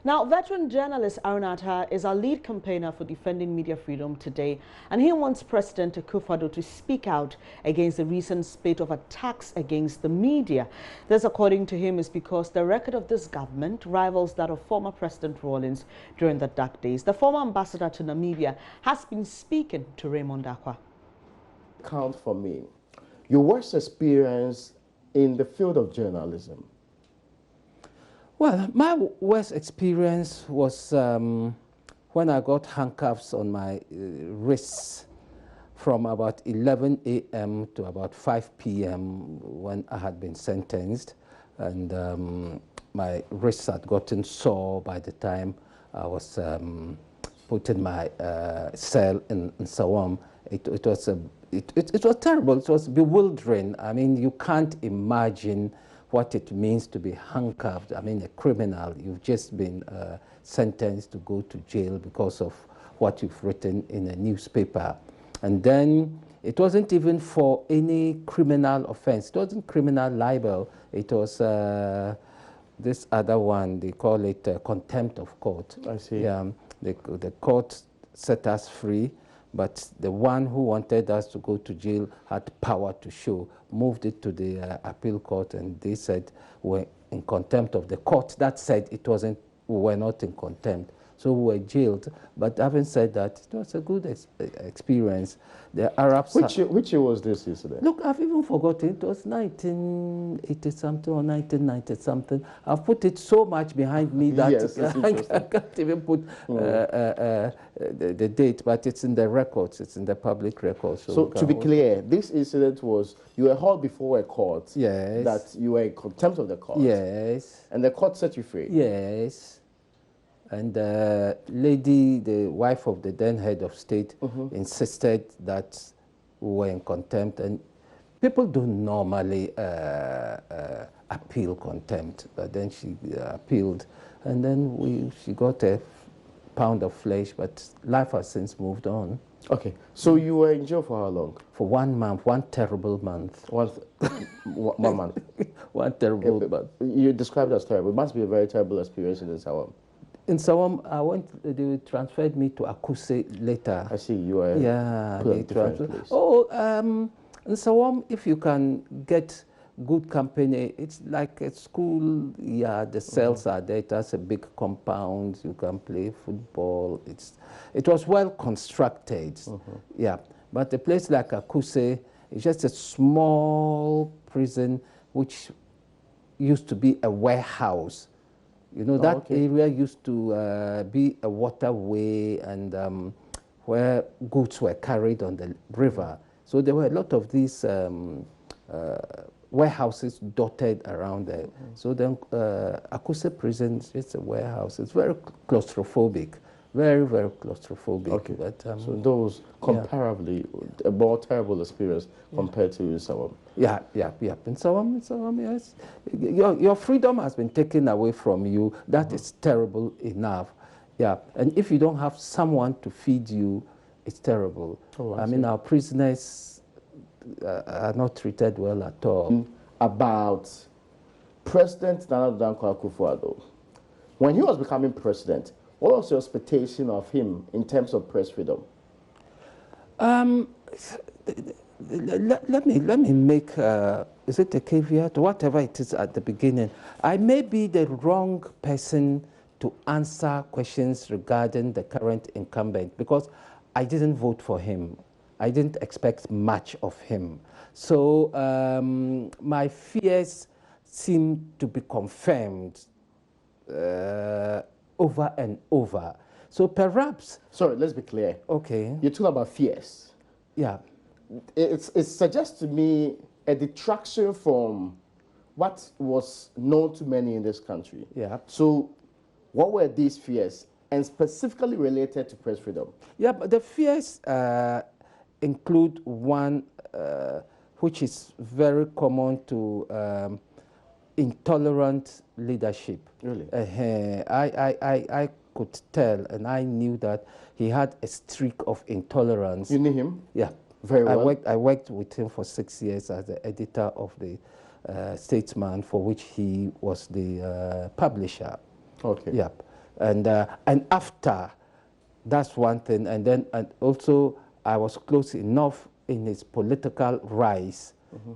Now, veteran journalist Haruna Atta is our lead campaigner for defending media freedom today, and he wants President Akufo-Addo to speak out against the recent spate of attacks against the media. This, according to him, is because the record of this government rivals that of former President Rawlings during the dark days. The former ambassador to Namibia has been speaking to Raymond Akwa. Count for me your worst experience in the field of journalism. Well, my worst experience was when I got handcuffs on my wrists from about 11 a.m. to about 5 p.m. when I had been sentenced, and my wrists had gotten sore by the time I was put in my cell in Sawam. It was terrible. It was bewildering. I mean, you can't imagine what it means to be handcuffed. I mean, a criminal. You've just been sentenced to go to jail because of what you've written in a newspaper. And then it wasn't even for any criminal offense. It wasn't criminal libel. It was this other one. They call it contempt of court. I see. Yeah, the court set us free, but the one who wanted us to go to jail had power to show, moved it to the appeal court, and they said we're in contempt of the court. That said we were not in contempt. So we were jailed. But having said that, it was a good experience. The Arabs... Which year was this incident? Look, I've even forgotten. It was 1980-something or 1990-something. I've put it so much behind me that yes, I can't even put the date, but it's in the records. It's in the public records. So to be clear, this incident was, you were hauled before a court. Yes. That you were in contempt of the court. Yes. And the court set you free. Yes. And the lady, the wife of the then head of state, insisted that we were in contempt. And people don't normally appeal contempt, but then she appealed. And then she got a pound of flesh, but life has since moved on. Okay, so you were in jail for how long? For 1 month, one terrible month. One month? One terrible month. You described it as terrible. It must be a very terrible experience in this hour. In Sawam, they transferred me to Akuse later. I see, you were they transferred. Oh, in Sawam, if you can get good company, it's like a school. Yeah, the cells are there. It has a big compound. You can play football. It was well constructed. Yeah, but a place like Akuse is just a small prison which used to be a warehouse. You know, that area used to be a waterway and where goods were carried on the river. So there were a lot of these warehouses dotted around there. So then Akuse prison is a warehouse. It's very claustrophobic, very, very claustrophobic. Okay. But, so those comparably a more terrible experience compared to Sawam. Yeah. In Sawam, yes. Your freedom has been taken away from you. That is terrible enough. Yeah, and if you don't have someone to feed you, it's terrible. I mean, our prisoners are not treated well at all. About President Nana Akufo-Addo, when he was becoming president, what was your expectation of him in terms of press freedom? Let me make, is it a caveat, whatever it is at the beginning. I may be the wrong person to answer questions regarding the current incumbent because I didn't vote for him. I didn't expect much of him. So my fears seem to be confirmed over and over. So perhaps... Sorry, let's be clear. Okay. You're talking about fears. Yeah. It suggests to me a detraction from what was known to many in this country. Yeah. So what were these fears, and specifically related to press freedom? Yeah, but the fears include one which is very common to intolerant leadership. Really? I could tell, and I knew that he had a streak of intolerance. You knew him? Yeah. Very well. I worked with him for 6 years as the editor of the Statesman, for which he was the publisher. Okay. Yep. And after, that's one thing. And then also I was close enough in his political rise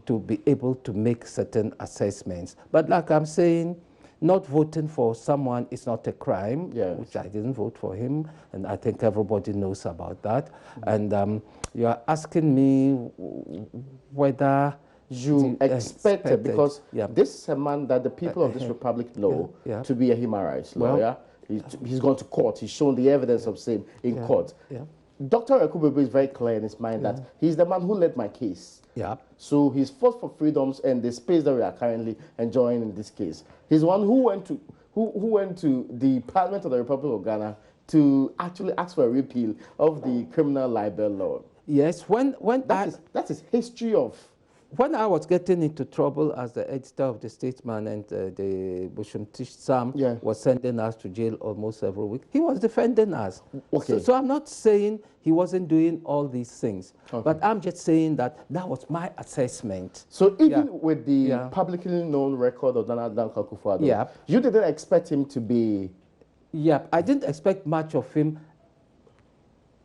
to be able to make certain assessments. But like I'm saying, not voting for someone is not a crime, which I didn't vote for him, and I think everybody knows about that. And you are asking me whether you expected, because this is a man that the people of this republic know to be a human rights lawyer. He's gone to court. He's shown the evidence of same in court. Dr. Ekubebe is very clear in his mind that he's the man who led my case. So he's fought for freedoms and the space that we are currently enjoying in this case. He's one who went to the Parliament of the Republic of Ghana to actually ask for a repeal of the criminal libel law. Yes, that is history of. When I was getting into trouble as the editor of the Statesman and the Bushumtish Sam was sending us to jail almost every week, he was defending us. So I'm not saying he wasn't doing all these things, but I'm just saying that was my assessment. So even with the publicly known record of Donald Akufo-Addo, you didn't expect him to be... I didn't expect much of him.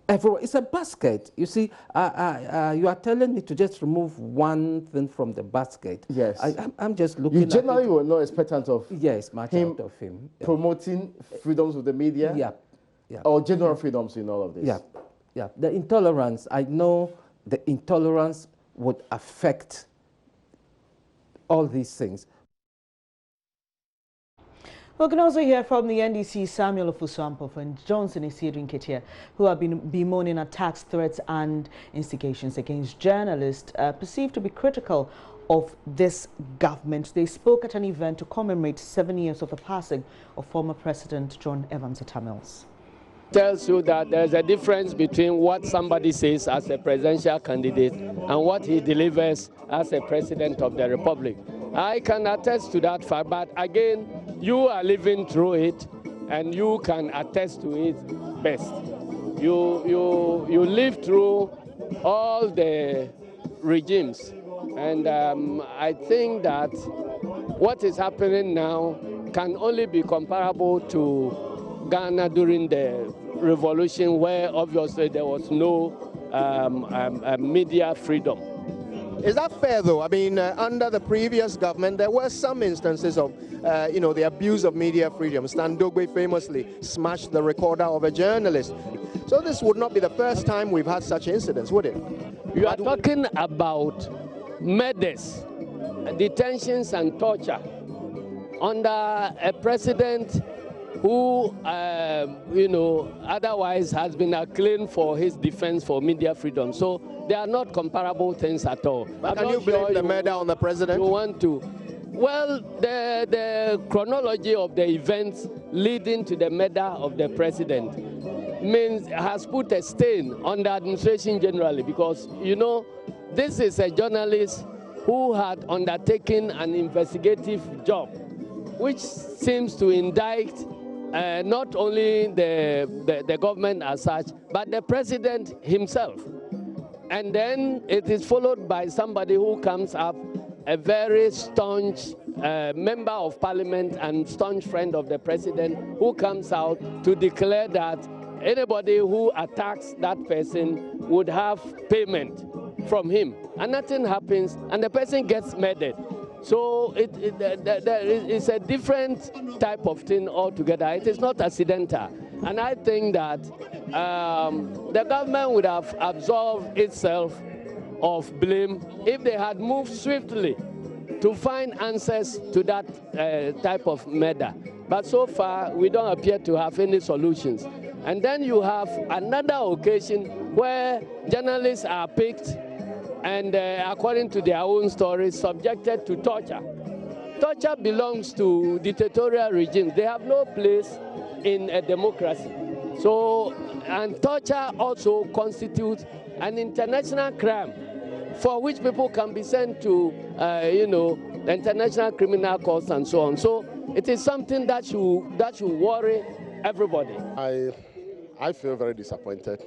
It's a basket. You see, you are telling me to just remove one thing from the basket. Yes. I'm just looking You generally were not expectant of much out of him. Promoting freedoms of the media? Or general freedoms in all of this? The intolerance, I know the intolerance would affect all these things. We can also hear from the NDC Samuel Ofusuampo and Johnson Isiedrin Ketia, who have been bemoaning attacks, threats and instigations against journalists perceived to be critical of this government. They spoke at an event to commemorate 7 years of the passing of former President John Evans Atta Mills. Tells you that there's a difference between what somebody says as a presidential candidate and what he delivers as a president of the republic. I can attest to that fact, but again, you are living through it and you can attest to it best. You live through all the regimes, and I think that what is happening now can only be comparable to Ghana during the revolution, where obviously there was no media freedom. Is that fair, though? I mean, under the previous government, there were some instances of, the abuse of media freedom. Stan Dogbe famously smashed the recorder of a journalist. So this would not be the first time we've had such incidents, would it? You are talking about murders, detentions and torture under a president who, otherwise has been acclaimed for his defense for media freedom. So they are not comparable things at all. But can you blame the murder on the president? You want to? Well, the chronology of the events leading to the murder of the president has put a stain on the administration generally, because, this is a journalist who had undertaken an investigative job, which seems to indict not only the government as such, but the president himself. And then it is followed by somebody who comes up, a very staunch member of parliament and staunch friend of the president, who comes out to declare that anybody who attacks that person would have payment from him. And nothing happens, and the person gets murdered. So it's a different type of thing altogether. It is not accidental. And I think that the government would have absolved itself of blame if they had moved swiftly to find answers to that type of murder. But so far, we don't appear to have any solutions. And then you have another occasion where journalists are picked and, according to their own stories, subjected to torture. Torture belongs to dictatorial regimes. They have no place in a democracy. So, and torture also constitutes an international crime for which people can be sent to, the International Criminal Court and so on. So it is something that should worry everybody. I feel very disappointed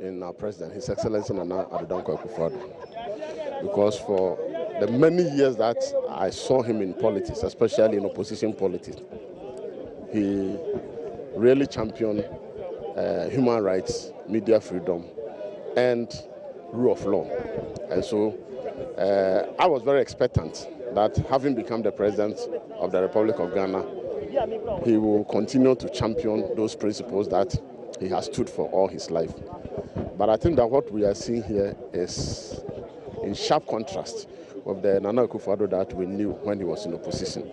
in our president, His Excellency Nana Addo Dankwa Akufo-Addo, because for the many years that I saw him in politics, especially in opposition politics, he really championed human rights, media freedom, and rule of law. And so I was very expectant that having become the president of the Republic of Ghana, he will continue to champion those principles that he has stood for all his life. But I think that what we are seeing here is in sharp contrast with the Nana Akufo-Addo that we knew when he was in opposition.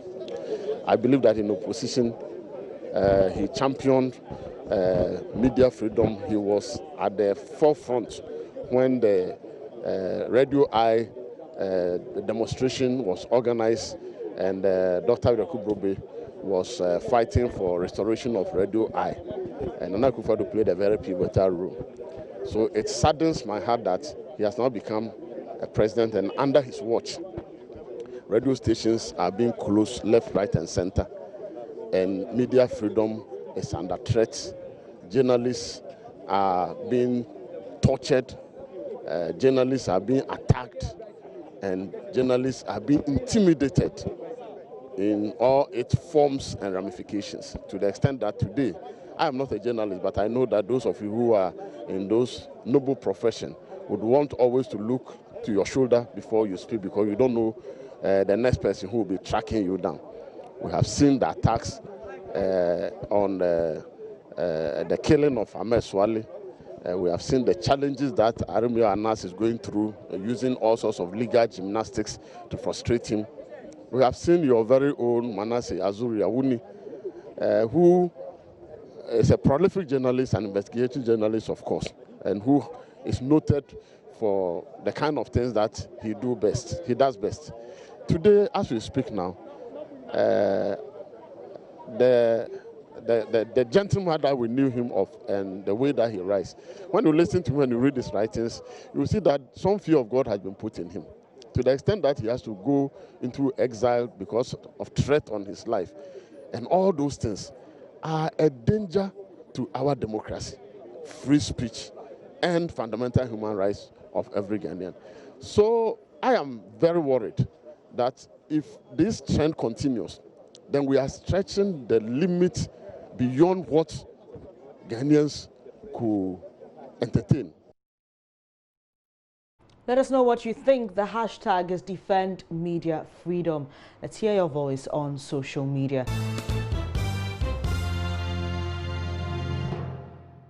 I believe that in opposition, he championed media freedom. He was at the forefront when the Radio Eye demonstration was organized, and Dr. Yakub was fighting for restoration of Radio Eye. And Nana Akufo-Addo played a very pivotal role. So it saddens my heart that he has now become a president, and under his watch, radio stations are being closed left, right, and center, and media freedom is under threat. Journalists are being tortured, journalists are being attacked, and journalists are being intimidated in all its forms and ramifications, to the extent that today, I am not a journalist, but I know that those of you who are in those noble profession would want always to look to your shoulder before you speak, because you don't know the next person who will be tracking you down. We have seen the attacks on the killing of Ahmed Swale. We have seen the challenges that Haruna Atta is going through, using all sorts of legal gymnastics to frustrate him. We have seen your very own Manasseh Azuri Awuni, who is a prolific journalist and investigative journalist, of course, and who is noted for the kind of things that he does best. Today, as we speak now, the gentleman that we knew him of and the way that he writes, when you listen to him and you read his writings, you will see that some fear of God has been put in him, to the extent that he has to go into exile because of threat on his life. And all those things are a danger to our democracy, free speech, and fundamental human rights of every Ghanaian. So I am very worried that if this trend continues, then we are stretching the limit beyond what Ghanaians could entertain. Let us know what you think. The hashtag is Defend Media Freedom. Let's hear your voice on social media.